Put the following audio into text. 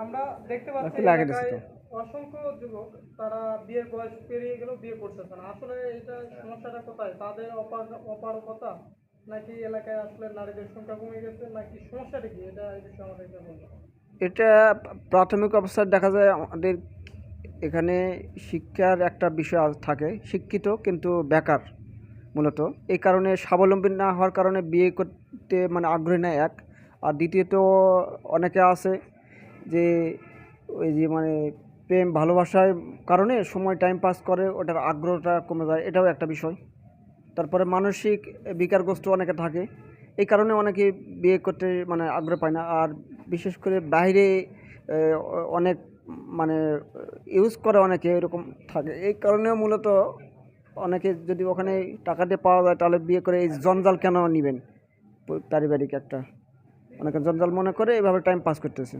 আমরা দেখতে পাচ্ছি লাগে এলাকায় অসংখ্য যুবক তারা বিয়ের বয়স পেরিয়ে গেলেও বিয়ে করতেছে না। আসলে এটা সমস্যাটা কোথায়? তাদের অপারগতা, নাকি এলাকায় আসলে নারীদের সংখ্যা কমে গেছে, নাকি সমস্যাটা কি? এটা এই বিষয়ে আমাদেরকে বলবো। এটা প্রাথমিক অবস্থায় দেখা যায় আমাদের এখানে শিক্ষার একটা বিষয় থাকে, শিক্ষিত কিন্তু বেকার মূলত। এই কারণে স্বাবলম্বী না হওয়ার কারণে বিয়ে করতে মানে আগ্রহী না এক। আর দ্বিতীয়ত অনেকে আছে যে ওই যে মানে প্রেম ভালোবাসার কারণে সময় টাইম পাস করে, ওটার আগ্রহটা কমে যায়, এটাও একটা বিষয়। তারপরে মানসিক বিকারগ্রস্ত অনেকে থাকে, এই কারণে অনেকে বিয়ে করতে মানে আগ্রহ পায় না। আর বিশেষ করে বাইরে অনেক মানে ইউজ করে অনেকে, এরকম থাকে। এই কারণেও মূলত অনেকে যদি ওখানে টাকা দিয়ে পাওয়া যায় তাহলে বিয়ে করে, এই জঞ্জাল কেন নেবেন পারিবারিক একটা, অনেকে জঞ্জাল মনে করে এইভাবে টাইম পাস করতেছে।